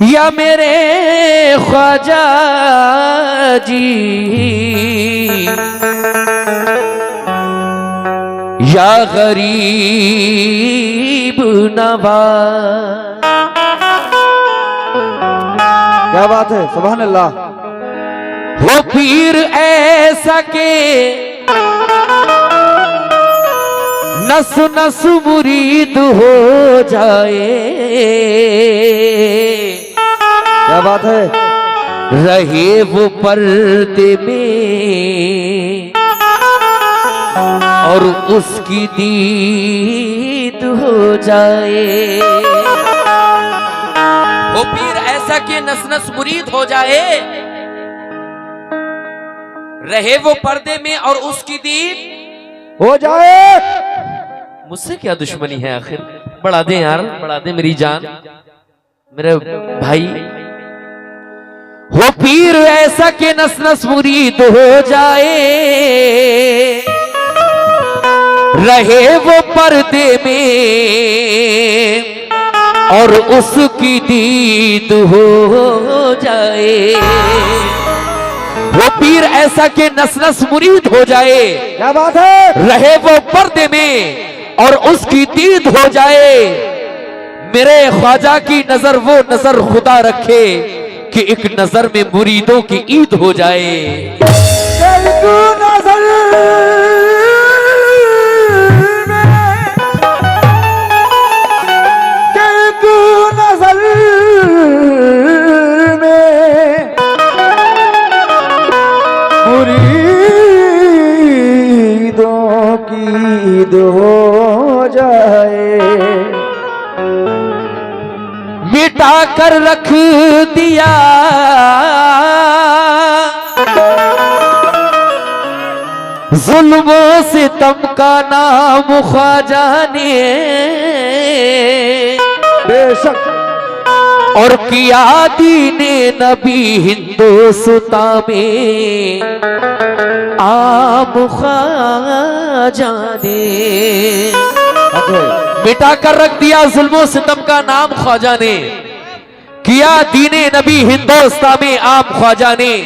या मेरे ख्वाजा जी या गरीब नवाज। क्या बात है, सुभान अल्लाह। हो पीर ऐसा के नस नस मुरीद हो जाए। क्या बात है। रहे वो पर्दे में और उसकी दीद हो जाए। वो पीर ऐसा कि नस नस मुरीद हो जाए, रहे वो पर्दे में और उसकी दीद हो जाए। मुझसे क्या दुश्मनी है आखिर? बढ़ा दे यार, बढ़ा दे मेरी जान, मेरे भाई। वो पीर ऐसा के नस नस मुरीद हो जाए, रहे वो पर्दे में और उसकी दीद हो जाए। वो पीर ऐसा के नस नस मुरीद हो जाए, क्या बात है। रहे वो पर्दे में और उसकी दीद हो जाए। मेरे ख्वाजा की नजर वो नजर खुदा रखे कि एक नजर में मुरीदों की ईद हो जाए। मुरीदों की ईद हो जाए। मिटा कर रख दिया जुल्मों से सितम का नाम ख्वाजा ने, बेशक। और किया दीने नबी हिंदुस्तां में आम ख्वाजा ने। मिटा कर रख दिया जुल्मों सितम का नाम ख्वाजा ने, किया दीने नबी हिंदुस्तां में आम ख्वाजा ने।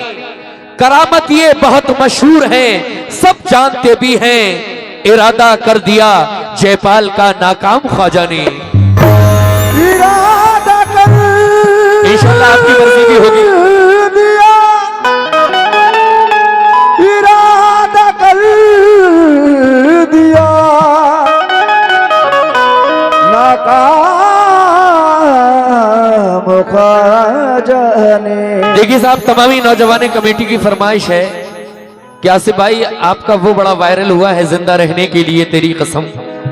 करामत ये बहुत मशहूर है, सब जानते भी हैं, इरादा कर दिया जयपाल का नाकाम ख्वाजा ने। इरादा कर इंशाअल्लाह आपकी मर्जी भी होगी। दिया, इरादा कर दिया नाकाम ख्वाजा ने। देखिए साहब, तमामी नौजवानी कमेटी की फरमाइश है कि आसिफ भाई आपका वो बड़ा वायरल हुआ है, जिंदा रहने के लिए तेरी कसम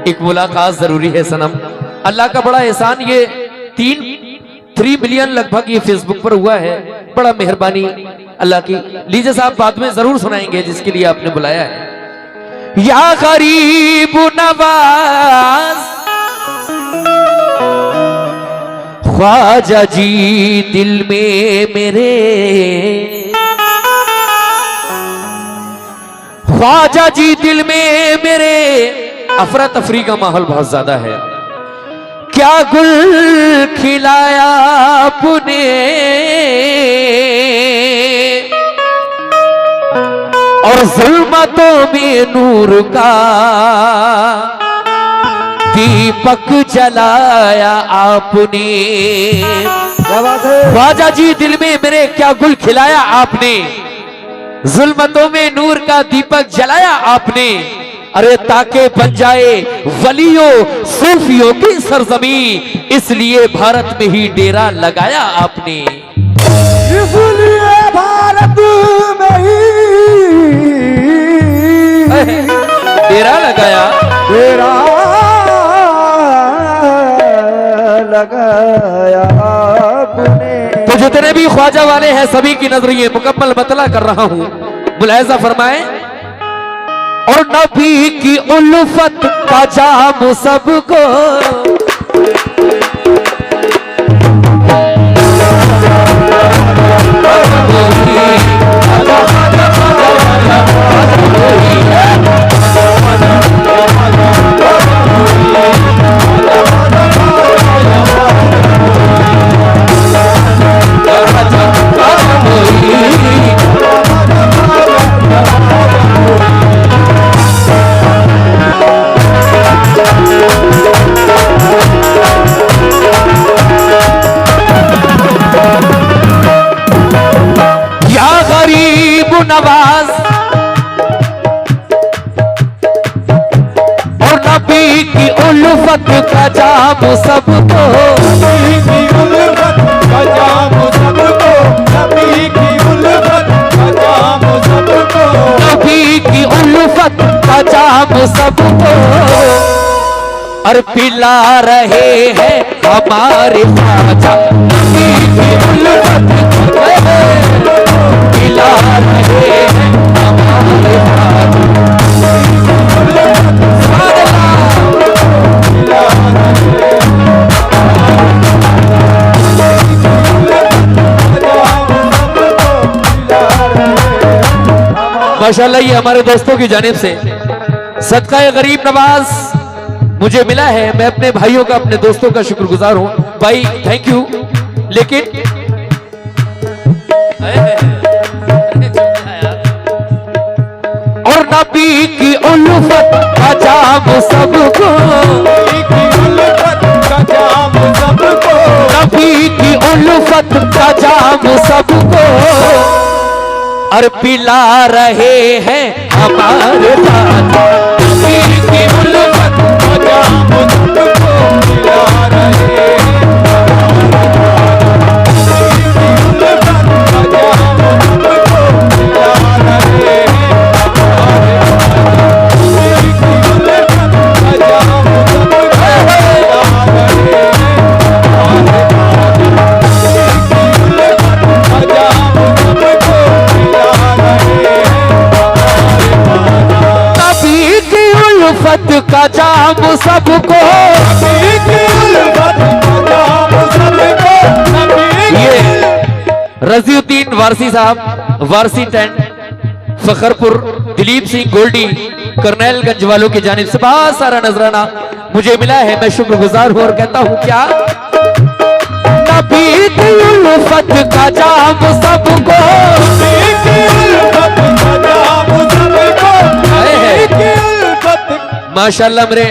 एक मुलाकात जरूरी है सनम। अल्लाह का बड़ा एहसान, ये 3 मिलियन लगभग ये फेसबुक पर हुआ है, बड़ा मेहरबानी अल्लाह की। लीजिए साहब, बाद में जरूर सुनाएंगे जिसके लिए आपने बुलाया है। या गरीब नवाज ख्वाजा जी दिल में मेरे, ख्वाजा जी दिल में मेरे अफरा तफरी का माहौल बहुत ज्यादा है। क्या गुल खिलाया आपने, और जुल्मतों में नूर का दीपक जलाया आपने। क्या बात है। ख्वाजा जी दिल में मेरे क्या गुल खिलाया आपने, जुल्मतों में नूर का दीपक जलाया आपने। अरे ताके बन जाए वलियों सूफियों की सरजमी, इसलिए भारत में ही डेरा लगाया आपने। इसलिए भारत में ही डेरा लगाया, डेरा लगाया आपने। तो जितने भी ख्वाजा वाले हैं सभी की नजरिए मुकम्मल मतला कर रहा हूं, मुलाहिजा फरमाए। और नबी की उल्फत का जाम सबको, उल्फत का जाम सबको, नबी की उल्फत का जाम सबको, नबी की उल्फत का जाम सबको, नबी की उल्फत का जाम सबको, और पिला रहे हैं हमारे ख्वाजा। नबी की उल्फत पिला रहे हैं हमारे ख्वाजा। माशाल्लाह ये हमारे दोस्तों की जानिब से सदका गरीब नवाज मुझे मिला है। मैं अपने भाइयों का, अपने दोस्तों का शुक्रगुजार हूं भाई, थैंक यू। लेकिन और नबी की उल्फत का जाम सबको, नबी की उल्फत का जाम सबको, नबी की उल्फत का जाम सबको, और पिला रहे हैं हमारे ख्वाजा। नबी की उल्फत का जाम सबको पिला रहे हैं उल्फत का जाम सबको, ये रजीउद्दीन वारसी साहब, वारसी टेंट, फखरपुर, दिलीप सिंह गोल्डी, करनैलगंज वालों की जानिब से बहुत सारा नजराना मुझे मिला है। मैं शुक्रगुजार हूं और कहता हूं क्या, नबी की उल्फत का जाम सबको, माशाल्लाह मेरे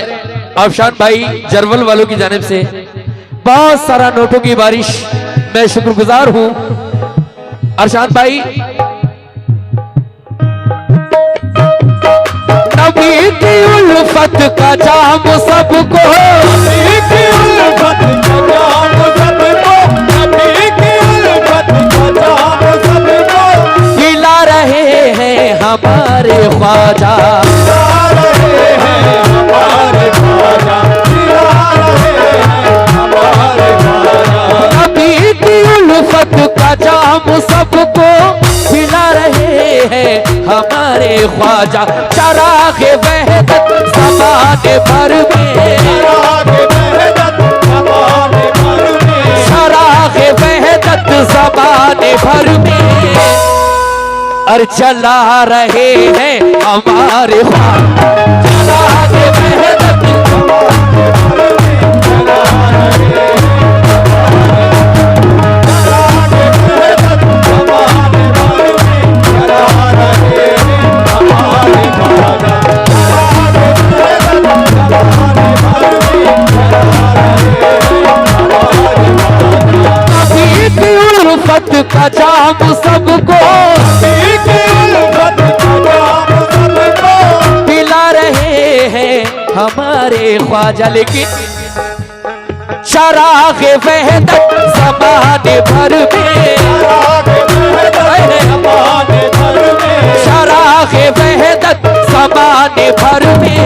अफशान भाई जरवल वालों की जानिब से बहुत सारा नोटों की बारिश, मैं शुक्रगुजार हूं। अरशान भाई, नबी की उल्फत का जाम सबको, नबी की उल्फत का जाम सबको, नबी की उल्फत का जाम सबको, पिला रहे हैं हमारे ख्वाजा। नबी की उल्फत का जाम सबको पिला रहे हैं हमारे ख्वाजा। चराग़ वहदत ज़माने भर में, चराग़ वहदत ज़माने भर में, और चला रहे हैं हमारे ख्वाजा। चराग़ वहदत का जाम सबको, पिला रहे हैं हमारे ख्वाजा। लेकिन चराग़ वहदत ज़माने भर में, चराग़ वहदत ज़माने भर में,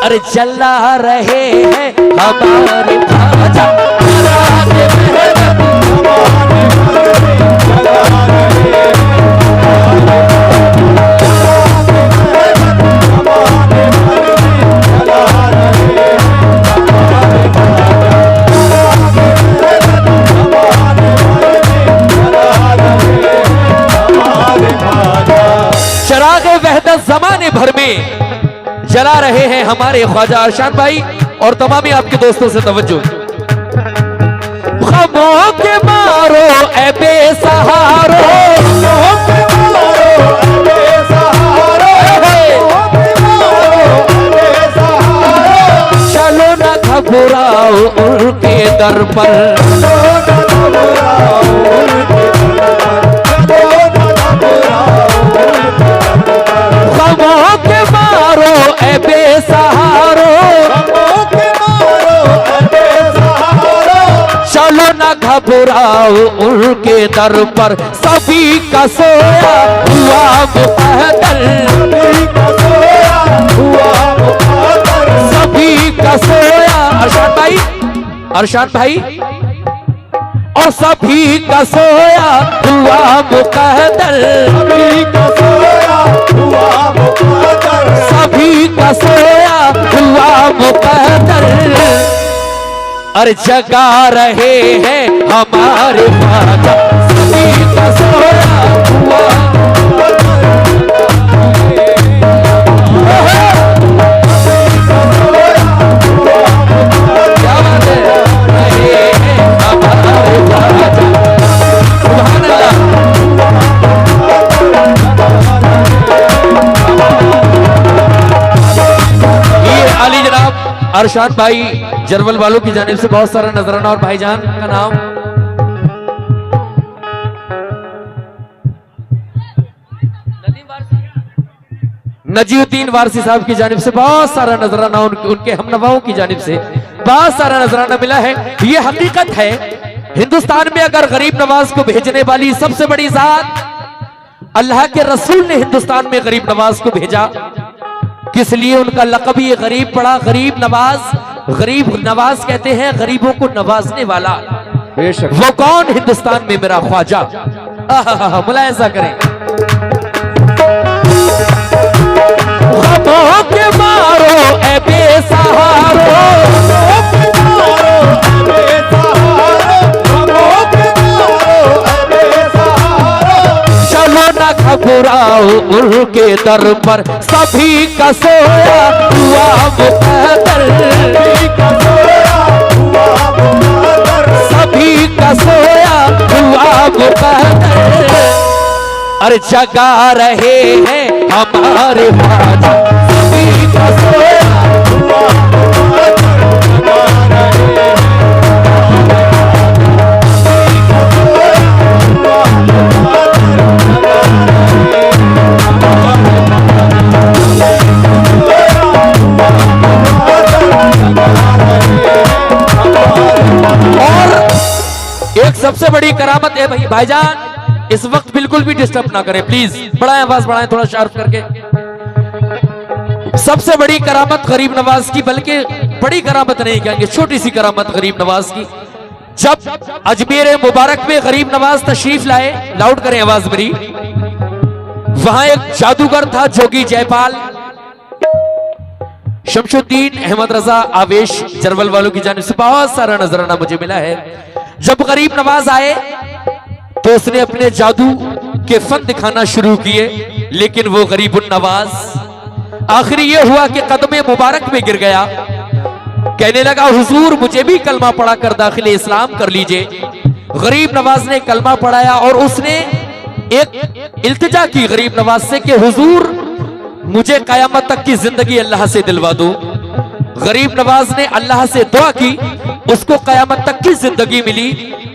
अरे जला रहे हैं हमारे ख्वाजा। चराग़ वहदत ज़माने भर में जला रहे हैं हमारे ख्वाजा। अरशान भाई और तमाम ही आपके दोस्तों से तवज्जो। ख़मों के मारो ए बेसहारो, चलो न घबराओ उनके दर पर, ख़मों के मारो ए बेसहारो, ना घबराओ उनके दर पर, सभी का सोया हुआ मुक़द्दर, सभी का सोया हुआ मुक़द्दर, सभी का सोया। अरशाद भाई, अरशाद भाई, और सभी का सोया हुआ मुक़द्दर, सभी का सोया हुआ मुक़द्दर, सभी का सोया हुआ मुक़द्दर। अरे जगा रहे हैं हमारे ख्वाजा, सभी का सोया हुआ क्या बात है, रहे हैं हमारे ख्वाजा। सुभान अल्लाह। ये अली जनाब अरशाद भाई जरवल वालों की जानिब से बहुत सारा नजराना, और भाईजान का नाम नजीउद्दीन वारसी साहब की जानिब से बहुत सारा नजराना, उनके हमनवाओं की जानिब से बहुत सारा नजराना मिला है। ये हकीकत है, हिंदुस्तान में अगर गरीब नवाज को भेजने वाली सबसे बड़ी जात अल्लाह के रसूल ने हिंदुस्तान में गरीब नवाज को भेजा, किस लिए उनका लक़ब ये गरीब पड़ा, गरीब नवाज। गरीब नवाज कहते हैं गरीबों को नवाजने वाला। बेशक वो कौन हिंदुस्तान में मेरा ख्वाजा। मुलायजा करें। गमों के मारो ए बेसहारो, चलो ना घबराओ उनके दर पर, सभी का सोया हुआ मुक़द्दर, सभी का सोया हुआ मुक़द्दर, सभी का सोया हुआ मुक़द्दर। अरे जगा रहे हैं हमारे ख्वाजा, सभी का सोया हुआ मुक़द्दर, जगा रहे हैं एक सबसे बड़ी करामत है भाई, भाईजान इस वक्त बिल्कुल भी डिस्टर्ब ना करें प्लीज, बढ़ाएं आवाज बढ़ाएं थोड़ा शार्प करके। सबसे बड़ी करामत गरीब नवाज की, बल्कि बड़ी करामत नहीं कहेंगे, छोटी सी करामत गरीब नवाज की। जब अजमेर मुबारक में गरीब नवाज तशरीफ लाए, लाउड करें आवाज मेरी, वहां एक जादूगर था जोगी जयपाल, शमशुद्दीन अहमद रजा आवेश जरवल वालों की जानिब से बहुत सारा नजराना मुझे मिला है। जब गरीब नवाज आए तो उसने अपने जादू के फन दिखाना शुरू किए, लेकिन वो गरीबुन नवाज आखिर ये हुआ कि कदमे मुबारक में गिर गया, कहने लगा हुजूर मुझे भी कलमा पढ़ा कर दाखिले इस्लाम कर लीजिए। गरीब नवाज ने कलमा पढ़ाया और उसने एक इल्तिजा की गरीब नवाज से कि हुजूर मुझे कयामत तक की जिंदगी अल्लाह से दिलवा दो। गरीब नवाज ने अल्लाह से दुआ की, उसको कयामत तक की जिंदगी मिली।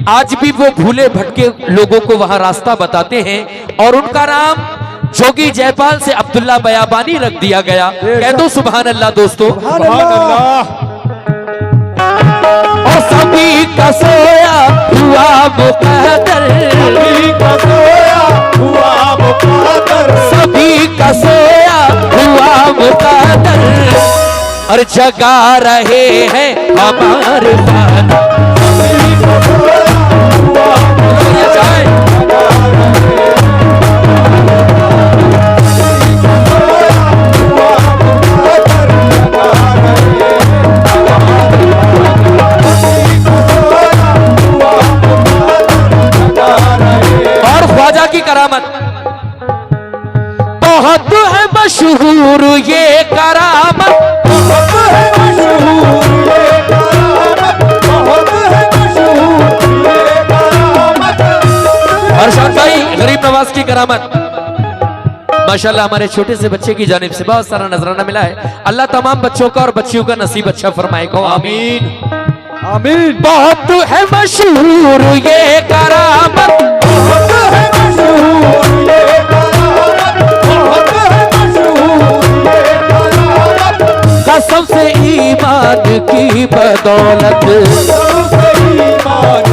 आज भी वो भूले भटके लोगों को वहां रास्ता बताते हैं, और उनका नाम जोगी जयपाल से अब्दुल्ला बयाबानी रख दिया गया। कह दो सुभान अल्लाह दोस्तों। सुभान अल्लाह। और सभी का सोया हुआ मुक़द्दर, सभी का सोया हुआ मुक़द्दर, सभी का सोया हुआ मुक़द्दर। और जगा रहे हैं हमारे ख्वाजा, सभी का सोया हुआ ये जाए। और ख्वाजा की करामत बहुत है मशहूर ये करामत, बहुत है मशहूर ये करामत, बहुत है मशहूर ये करामत। अरशाद भाई गरीब नवाज की करामत माशाल्लाह हमारे छोटे से बच्चे की जानिब से बहुत सारा नजराना मिला है। अल्लाह तमाम बच्चों का और बच्चियों का नसीब अच्छा फरमाए को आमीन आमीन। बहुत है मशहूर ये करामत, बहुत है मशहूर ये करामत, बहुत है मशहूर ये करामत। कसम से ईमान की बदौलत, सबसे ईमान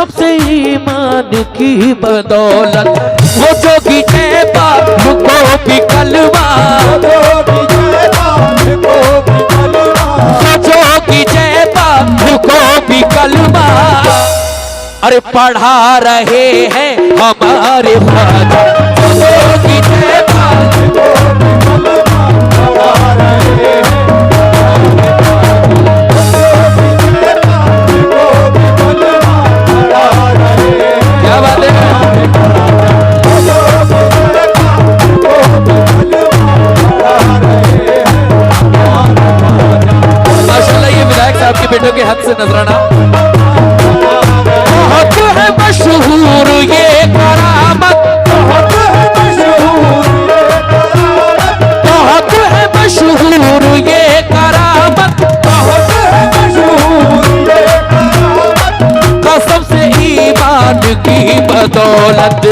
सबसे ईमान की बदौलत वो जोगी जय बाबू को भी कलमा, वो जोगी जय बाबू को भी कलमा, अरे पढ़ा रहे हैं हमारे फादर, वो जोगी जय बाबू को भी कलमा पढ़ा रहे हैं। क्या बात है, माशाल्लाह ये विधायक साहब के बेटों के हक से नजराना। बहुत है मशहूर ये करामत, बहुत है मशहूर ये करामत, कसम से ईमान की बदौलत,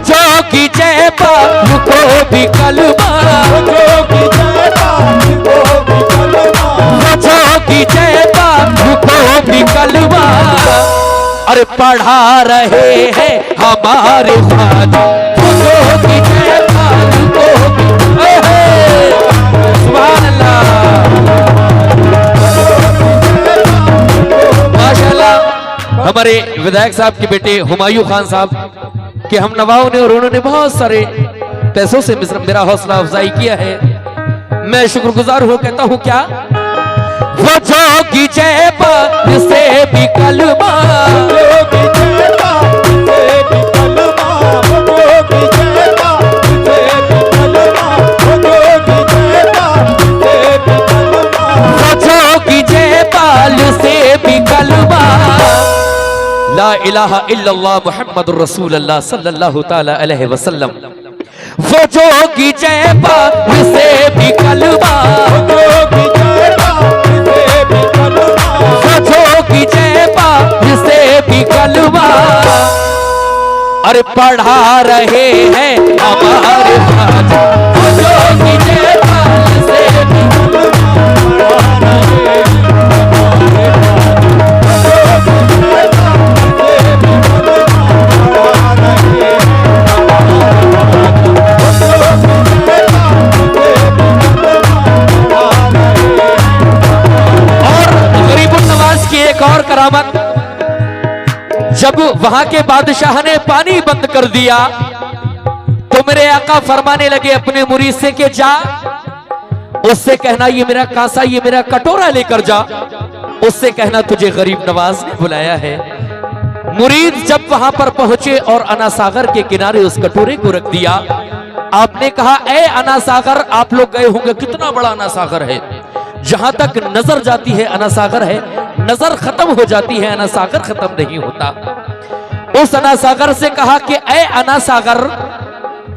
जो की जय बाबू को भी कलमा, जो की जय बाबू को भी कलमा, अरे पढ़ा रहे हैं हमारे फादर, जो की जय बाबू को भी, सुभान अल्लाह। माशाल्लाह हमारे विधायक साहब के बेटे हुमायूं खान साहब के हम नवाओं ने और उन्होंने बहुत सारे पैसों से मेरा हौसला अफजाई किया है। मैं शुक्रगुजार हूं, कहता हूं क्या, वो जोगी जय बाबू से भी कलमा, से भी कलमा, ला इलाहा इल्लल्लाह मुहम्मदुर रसूलुल्लाह सल्लल्लाहु ताला अलैहि वसल्लम, वो जोगी जय बाबू से भी कलमा, वो जोगी जय बाबू से भी कलमा, अरे पढ़ा रहे हैं हमारे फादर, वो जोगी जय बाबू से भी एक और करामत, जब वहां के बादशाह ने पानी बंद कर दिया तो मेरे आका फरमाने लगे अपने मुरीद से कि जा, उससे कहना ये मेरा कांसा, ये मेरा कटोरा लेकर जा, उससे कहना तुझे गरीब नवाज ने बुलाया है। मुरीद जब वहां पर पहुंचे और अना सागर के किनारे उस कटोरे को रख दिया, आपने कहा ए अना सागर, आप लोग गए होंगे, कितना बड़ा अना सागर है, जहां तक नजर जाती है अना सागर है, नजर खत्म हो जाती है अना सागर खत्म नहीं होता। उस अना सागर से कहा कि ए अना सागर,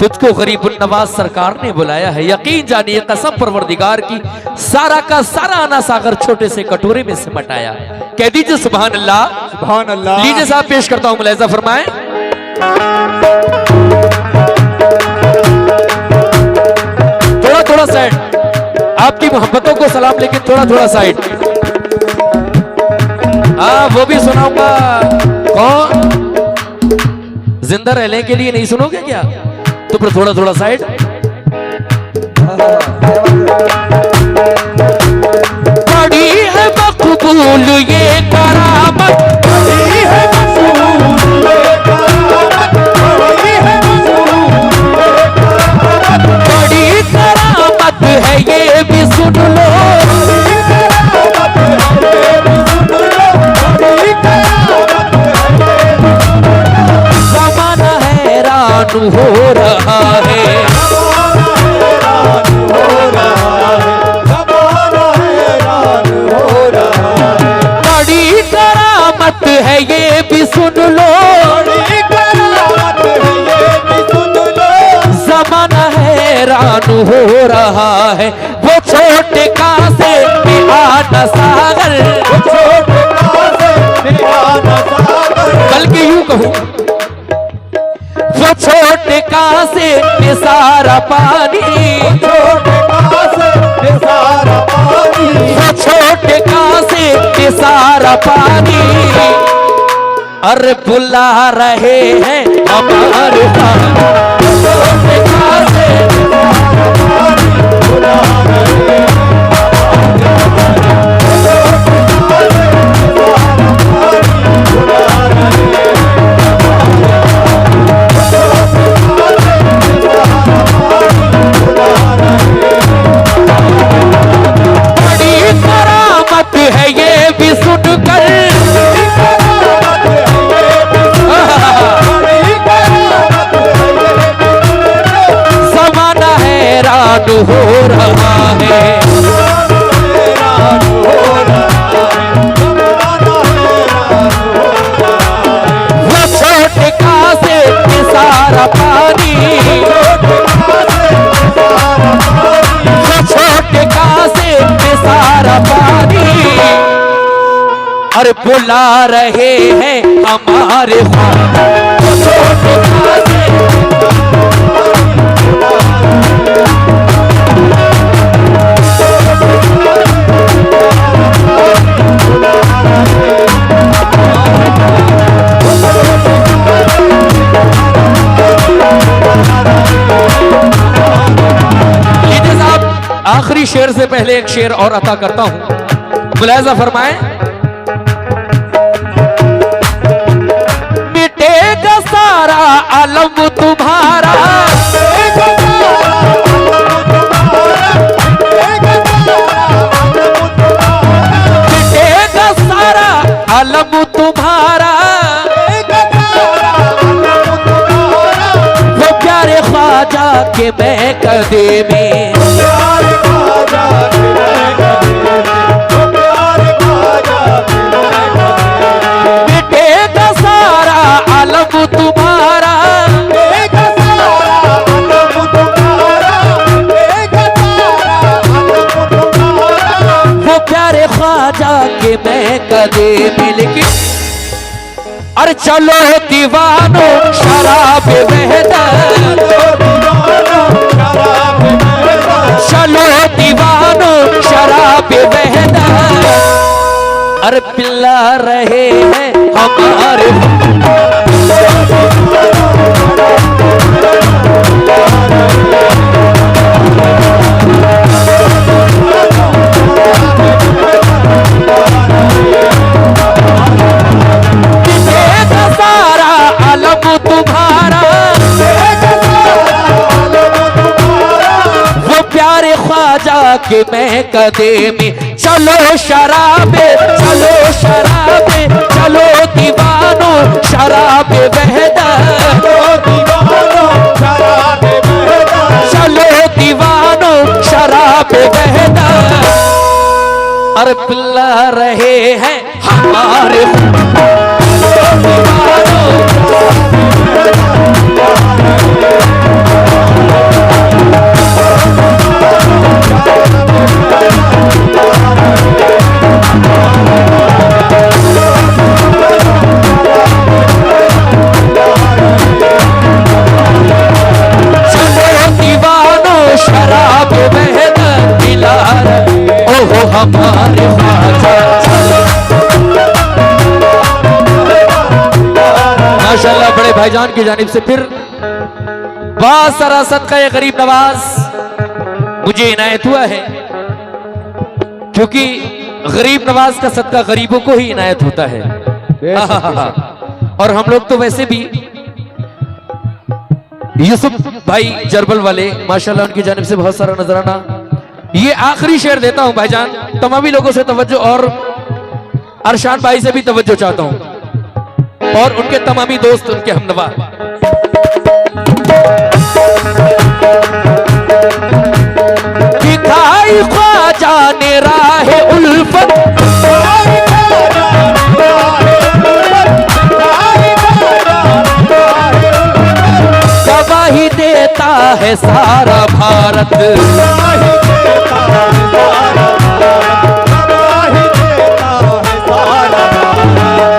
तुझको गरीबुन नवाज सरकार ने बुलाया है। यकीन जानिए कसम परवरदिगार की, सारा का सारा अना सागर छोटे से कटोरे में सिमट आया। कह दीजिए सुभान अल्लाह, सुभान अल्लाह। लीजिए साहब पेश करता हूं, मुलाहिजा फरमाएं। थोड़ा थोड़ा साइड, आपकी मोहब्बतों को सलाम, लेकिन थोड़ा थोड़ा साइड। हाँ वो भी सुनाऊंगा। कौन? जिंदा रहने के लिए नहीं सुनोगे क्या? तो फिर थोड़ा थोड़ा साइड। बड़ी है मकबूल ये करामत, बड़ी है मकबूल ये करामत, बड़ी करामत है ये भी सुन लो, ज़माना हैरान हो रहा है, बड़ी करामत है ये भी सुन लो, ज़माना हैरान हो रहा है। वो छोटे कांसे में आना सागर, बल्कि यूं कहूं, वो छोटे कांसे में सारा पानी, वो छोटे कासे के सारा पानी, अरे बुला रहे हैं हमारे छोटे कासे बुला रहे हैं है ये भी सुनकर, ज़माना हैरान हो रहा है, वो छोटे कासे के सारा पानी, वो छोटे कासे के सारा पानी, अरे बुला रहे हैं हमारे छोटे कासे। आखिरी शेर से पहले एक शेर और अता करता हूं, मुलाहिजा फरमाएं। मिटेगा सारा आलम तुम्हारा, मिटेगा सारा आलम तुम्हारा, वो प्यारे ख्वाजा के मैं कदे में, मिटेगा सारा आलम तुम्हारा, वो प्यारे ख्वाजा के मैं कदे में, लेकिन अरे चलो दीवानो शराब वहदत, चलो दीवानो शराब वहदत, अरे पिला रहे हैं हमारे सारा आलम तुम्हारा, वो प्यारे ख्वाजा के मैं कदे में, चलो शराबे चलो शराबे, चलो दीवानो शराब वहदत, चलो दीवानो शराब वहदत, अरे पिला रहे हैं हमारे शराब वहदत पिला ओहो हमारे माशाल्लाह। बड़े भाईजान की जानिब से फिर बासरा सदका गरीब नवाज मुझे इनायत हुआ है, क्योंकि गरीब नवाज का सदका गरीबों को ही इनायत होता है। और हम लोग तो वैसे भी यूसुफ भाई जरबल वाले माशाल्लाह उनकी जानिब से बहुत सारा नजराना। ये आखिरी शेर देता हूं भाईजान, तमामी लोगों से तवज्जो और अरशान भाई से भी तवज्जो चाहता हूं और उनके तमामी दोस्त उनके हमनवा। दिखाई ख्वाजा ने राहे उल्फत, गवाही देता है सारा भारत,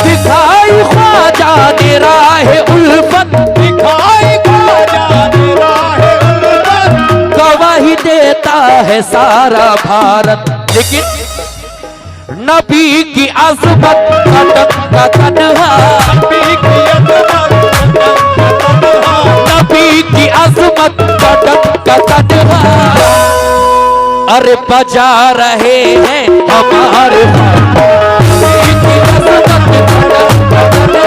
दिखाई ख्वाजा ने राहे उल्फत, गवाही देता है सारा भारत। लेकिन नबी की अज़मत का तन्हा, नबी की अज़मत नबी की अज़मत का तन्हा, अरे बजा रहे हैं हमारे नबी की अज़मत का तन्हा।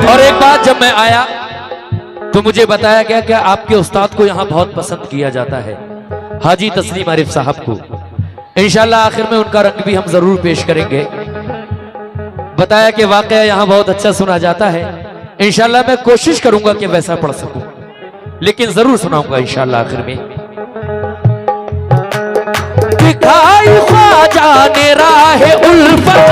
और एक बात, जब मैं आया तो मुझे बताया गया कि आपके उस्ताद को यहाँ बहुत पसंद किया जाता है, हाजी तस्लीम आरिफ साहब को। इंशाल्लाह आखिर में उनका रंग भी हम जरूर पेश करेंगे। बताया कि वाकया यहाँ बहुत अच्छा सुना जाता है। इंशाल्लाह मैं कोशिश करूंगा कि वैसा पढ़ सकूं, लेकिन जरूर सुनाऊंगा इंशाल्लाह आखिर में। दिखाई ख्वाजा ने राह उल्फत,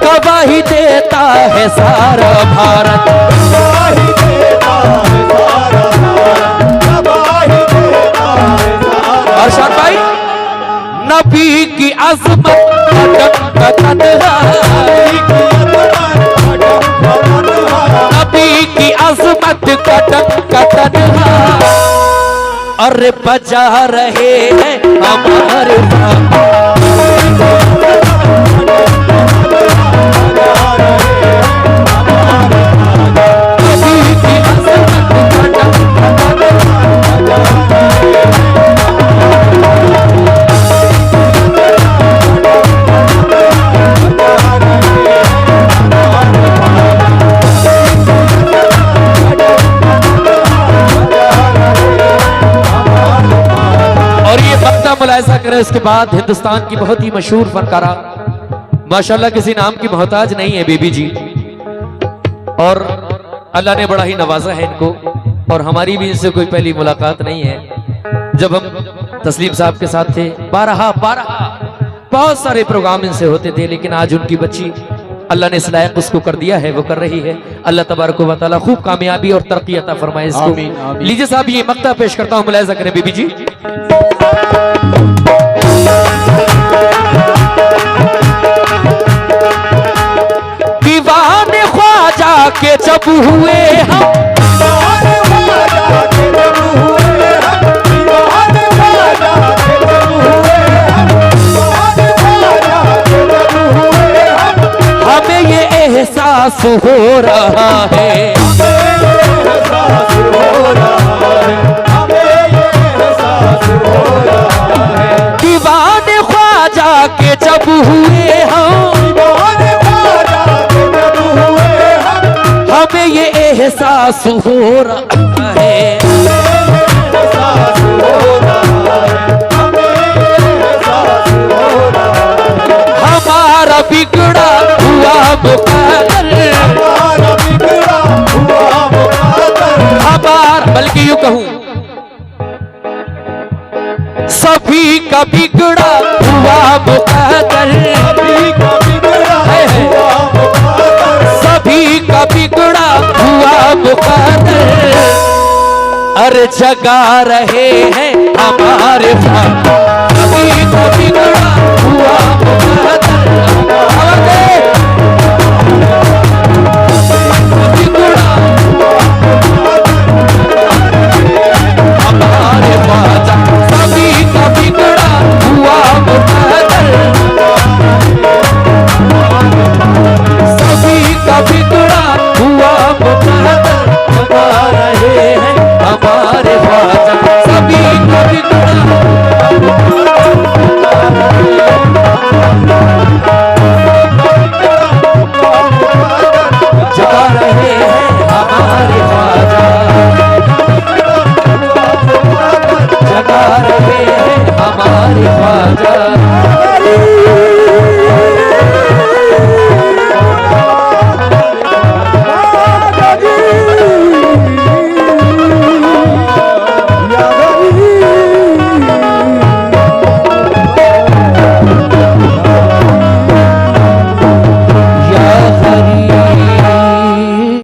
गवाही देता है सारा भारत, अर्शाद भाई, नबी की अज़मत का तन्हा, नबी की अज़मत का तन्हा, अरे बजा रहे हैं हमारे मुलाहिजा करें। उसके बाद हिंदुस्तान की बहुत ही मशहूर फनकारा, माशाल्लाह किसी नाम की मोहताज नहीं है बेबी जी, और अल्लाह ने बड़ा ही नवाजा है इनको, और हमारी भी इनसे कोई पहली मुलाकात नहीं है। जब हम तस्लीम साहब के साथ थे, बारहा बहुत सारे प्रोग्राम इनसे होते थे, लेकिन आज उनकी बच्ची अल्लाह ने इस लायक उसको कर दिया है, वो कर रही है। अल्लाह तबारक व तआला खूब कामयाबी और तरक्की अता फरमाए इसको। लीजिए साहब, ये मक्ता पेश करता हूँ, मुलाहिजा करें बेबी जी। दीवाने ख्वाजा के जब हुए हम, हमें ये एहसास हो रहा है, दीवाने ख्वाजा के जब हुए हम, हमें ये एहसास हो रहा है, हमारा बिगड़ा हुआ मुकद्दर, हमारा, बल्कि यूं कहूं सभी का बिगड़ा हुआ मुकद्दर, सभी का बिगड़ा हुआ मुकद्दर, अरे जगा रहे हैं हमारे सभी का बिगड़ा हुआ